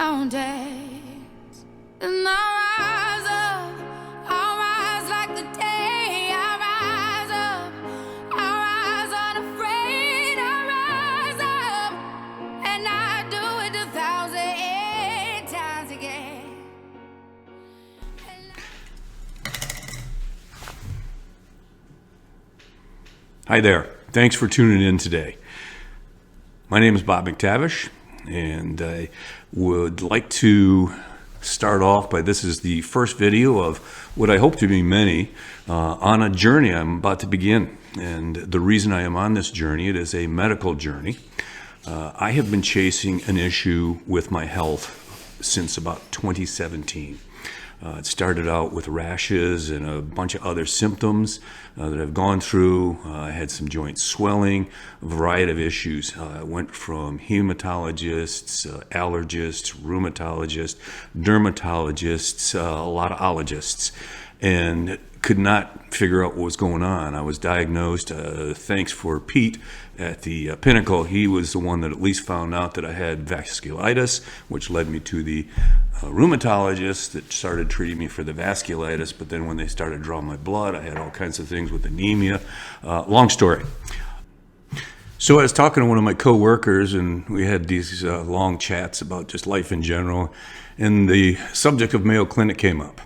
mountains, and I rise like the day. I rise up, I rise unafraid. I rise up, and I do it 1,000 times again. Hi there. Thanks for tuning in today. My name is Bob McTavish, and I would like to start off by this is the first video of what I hope to be many on a journey I'm about to begin. And the reason I am on this journey, it is a medical journey. I have been chasing an issue with my health since about 2017. It started out with rashes and a bunch of other symptoms that I've gone through. I had some joint swelling, a variety of issues. I went from hematologists, allergists, rheumatologists, dermatologists, a lot of ologists, and could not figure out what was going on. I was diagnosed, thanks for Pete at the Pinnacle. He was the one that at least found out that I had vasculitis, which led me to the rheumatologist that started treating me for the vasculitis. But then when they started drawing my blood, I had all kinds of things with anemia. Long story. So I was talking to one of my coworkers, and we had these long chats about just life in general, and the subject of Mayo Clinic came up.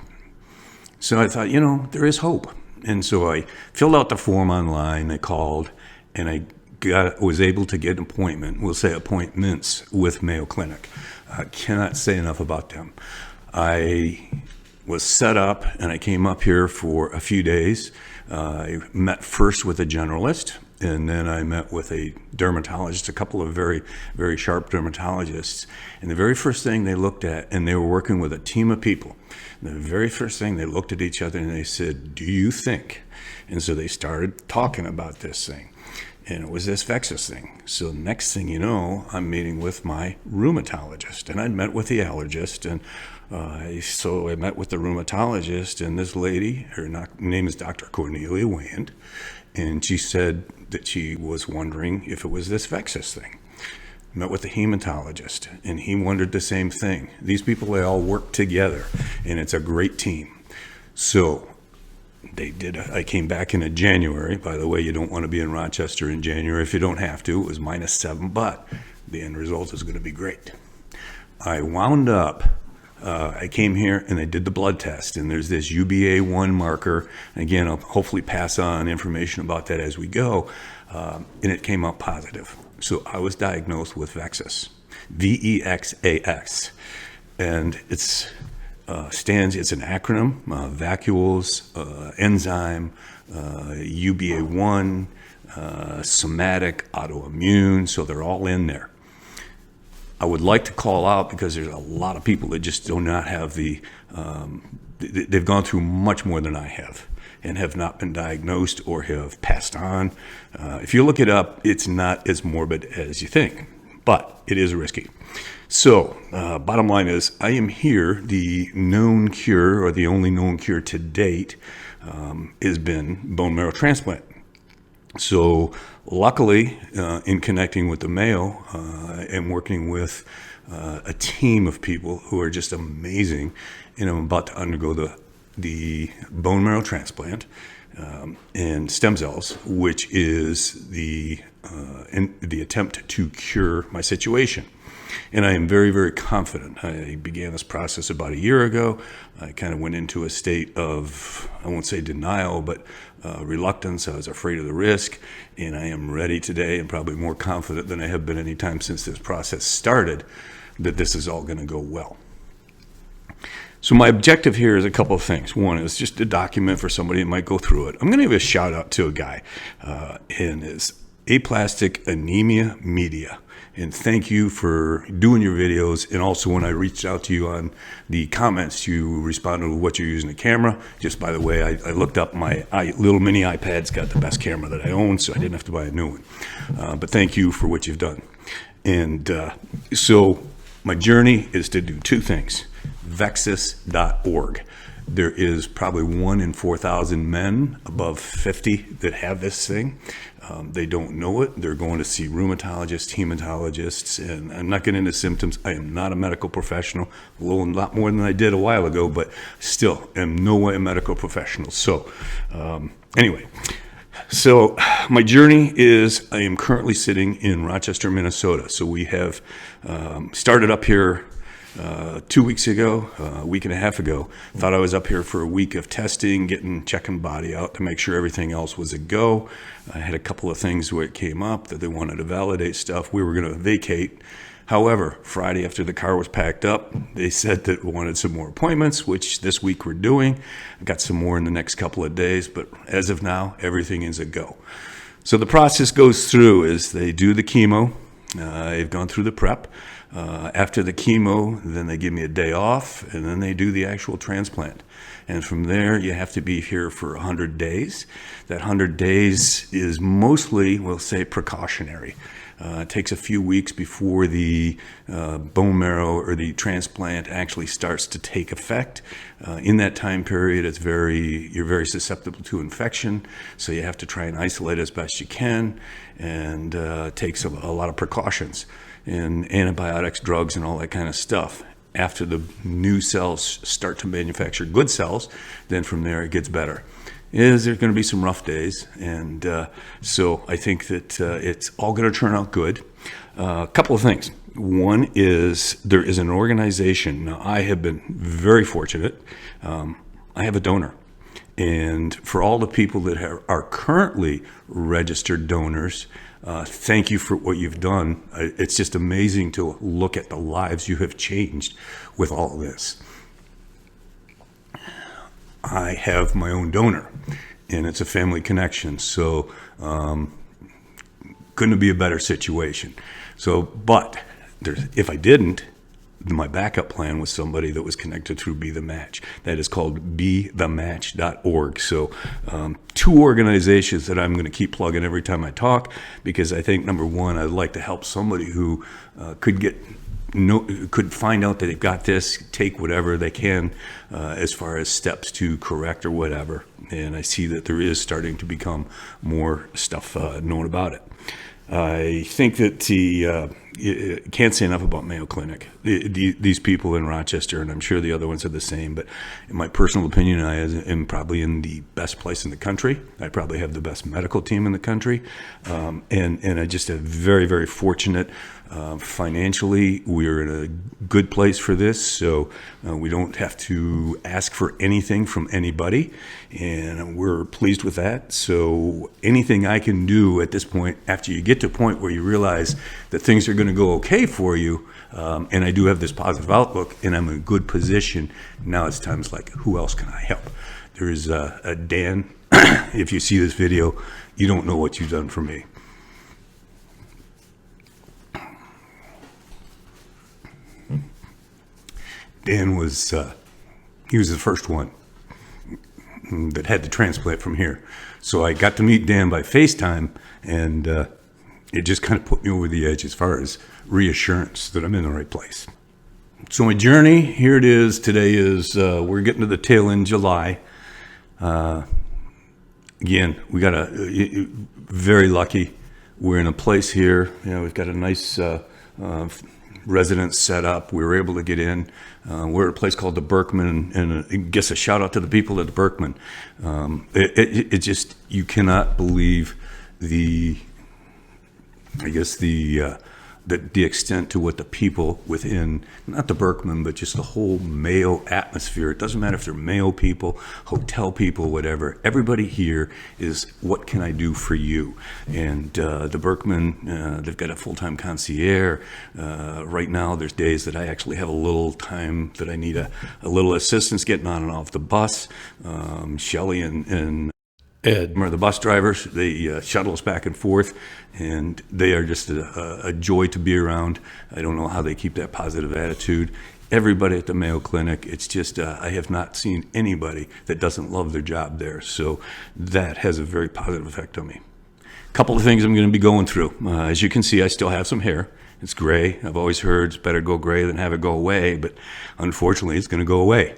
So I thought, there is hope. And so I filled out the form online, I called, and I was able to get an appointment, we'll say appointments, with Mayo Clinic. I cannot say enough about them. I was set up, and I came up here for a few days. I met first with a generalist, and then I met with a dermatologist, a couple of very, very sharp dermatologists. And the very first thing they looked at, and they were working with a team of people, the very first thing they looked at each other and they said, "Do you think?" And so they started talking about this thing. And it was this VEXAS thing. So next thing you know, I'm meeting with my rheumatologist. And I'd met with the allergist. And so I met with the rheumatologist. And this lady, her name is Dr. Cornelia Wand. And she said that she was wondering if it was this VEXAS thing. Met with the hematologist. And he wondered the same thing. These people, they all work together. And it's a great team. So they did. I came back in January. By the way, you don't want to be in Rochester in January if you don't have to. It was -7, but the end result is going to be great. I wound up, I came here and I did the blood test, and there's this UBA1 marker. Again, I'll hopefully pass on information about that as we go, and it came out positive. So I was diagnosed with VEXAS, VEXAS, and it's an acronym, vacuoles, enzyme, UBA1, somatic, autoimmune, so they're all in there. I would like to call out because there's a lot of people that just do not have they've gone through much more than I have and have not been diagnosed or have passed on. If you look it up, it's not as morbid as you think, but it is risky. So, bottom line is, I am here. The known cure, or the only known cure to date, has been bone marrow transplant. So, luckily, in connecting with the Mayo and working with a team of people who are just amazing, and I'm about to undergo the bone marrow transplant and stem cells, which is the attempt to cure my situation. And I am very, very confident. I began this process about a year ago. I kind of went into a state of, I won't say denial, but reluctance. I was afraid of the risk, and I am ready today and probably more confident than I have been any time since this process started that this is all going to go well. So my objective here is a couple of things. One is just a document for somebody that might go through it. I'm going to give a shout out to a guy in his aplastic anemia media. And thank you for doing your videos. And also when I reached out to you on the comments, you responded with what you're using the camera. Just by the way, I looked up my little mini iPad's got the best camera that I own, so I didn't have to buy a new one. But thank you for what you've done. And so my journey is to do two things. VEXAS.org. There is probably 1 in 4,000 men above 50 that have this thing. They don't know it. They're going to see rheumatologists, hematologists, and I'm not getting into symptoms. I am not a medical professional, a lot more than I did a while ago, but still am no way a medical professional. So anyway, so my journey is I am currently sitting in Rochester, Minnesota. So we have started up here 2 weeks ago, a week and a half ago. Thought I was up here for a week of testing, checking body out to make sure everything else was a go. I had a couple of things where it came up that they wanted to validate stuff. We were going to vacate. However, Friday after the car was packed up, they said that we wanted some more appointments, which this week we're doing. I've got some more in the next couple of days, but as of now, everything is a go. So the process goes through is they do the chemo. I've gone through the prep. After the chemo, then they give me a day off, and then they do the actual transplant. And from there, you have to be here for 100 days. That 100 days is mostly, we'll say, precautionary. It takes a few weeks before the bone marrow or the transplant actually starts to take effect. In that time period, you're very susceptible to infection, so you have to try and isolate as best you can, and it takes a lot of precautions and antibiotics, drugs, and all that kind of stuff. After the new cells start to manufacture good cells, then from there it gets better. There's going to be some rough days, and so I think that it's all going to turn out good. A couple of things. One is there is an organization. Now, I have been very fortunate. I have a donor. And for all the people that are currently registered donors, thank you for what you've done. It's just amazing to look at the lives you have changed with all of this. I have my own donor, and it's a family connection, so couldn't be a better situation. So, but if I didn't, my backup plan was somebody that was connected through Be The Match. That is called bethematch.org. So 2 organizations that I'm going to keep plugging every time I talk, because I think, number one, I'd like to help somebody who could find out that they've got this, take whatever they can as far as steps to correct or whatever. And I see that there is starting to become more stuff known about it. I think that can't say enough about Mayo Clinic. These people in Rochester, and I'm sure the other ones are the same, but in my personal opinion, I am probably in the best place in the country. I probably have the best medical team in the country. And I just am very, very fortunate. Financially, we're in a good place for this, so we don't have to ask for anything from anybody, and we're pleased with that. So anything I can do at this point, after you get to a point where you realize that things are going to go okay for you, and I do have this positive outlook, and I'm in a good position, now it's times like, who else can I help? There's a Dan. If you see this video, you don't know what you've done for me. Dan was he was the first one that had the transplant from here. So I got to meet Dan by FaceTime, and it just kind of put me over the edge as far as reassurance that I'm in the right place. So my journey, here it is. Today is, we're getting to the tail end July. Again, we got very lucky. We're in a place here, we've got a nice residence set up. We were able to get in. We're at a place called the Berkman, and I guess a shout out to the people at the Berkman. It just, you cannot believe the extent to what the people within, not the Berkman, but just the whole Mayo atmosphere. It doesn't matter if they're Mayo people, hotel people, whatever. Everybody here is, what can I do for you? And the Berkman, they've got a full-time concierge. Right now, there's days that I actually have a little time that I need a little assistance getting on and off the bus. Shelley and Ed are the bus drivers. They shuttle us back and forth, and they are just a joy to be around. I don't know how they keep that positive attitude. Everybody at the Mayo Clinic, it's just, I have not seen anybody that doesn't love their job there. So that has a very positive effect on me. A couple of things I'm going to be going through. As you can see, I still have some hair. It's gray. I've always heard it's better go gray than have it go away, but unfortunately, it's going to go away.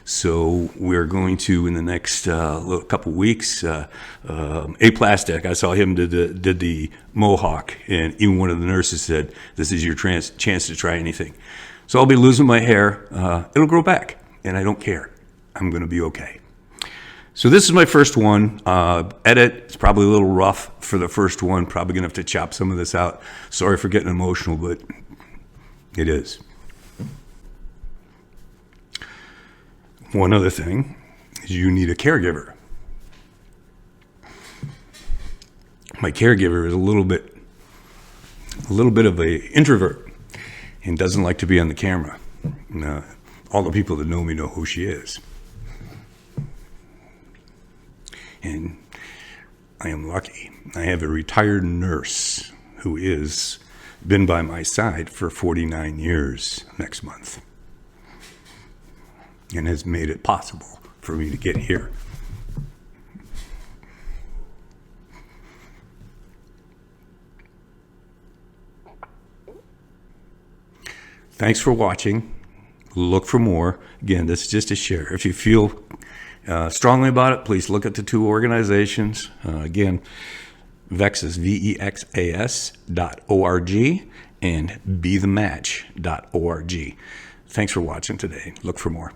So we're going to, in the next couple weeks, A-Plastic, I saw him did the mohawk, and even one of the nurses said, this is your chance to try anything. So I'll be losing my hair. It'll grow back, and I don't care. I'm going to be okay. So this is my first one. Edit, it's probably a little rough for the first one. Probably going to have to chop some of this out. Sorry for getting emotional, but it is. One other thing is you need a caregiver. My caregiver is a little bit of an introvert and doesn't like to be on the camera. All the people that know me know who she is. And I am lucky. I have a retired nurse who is been by my side for 49 years next month and has made it possible for me to get here. Thanks for watching. Look for more. Again, this is just a share. If you feel strongly about it, please look at the two organizations. Again, VEXAS, VEXAS.org and bethematch.org. Thanks for watching today. Look for more.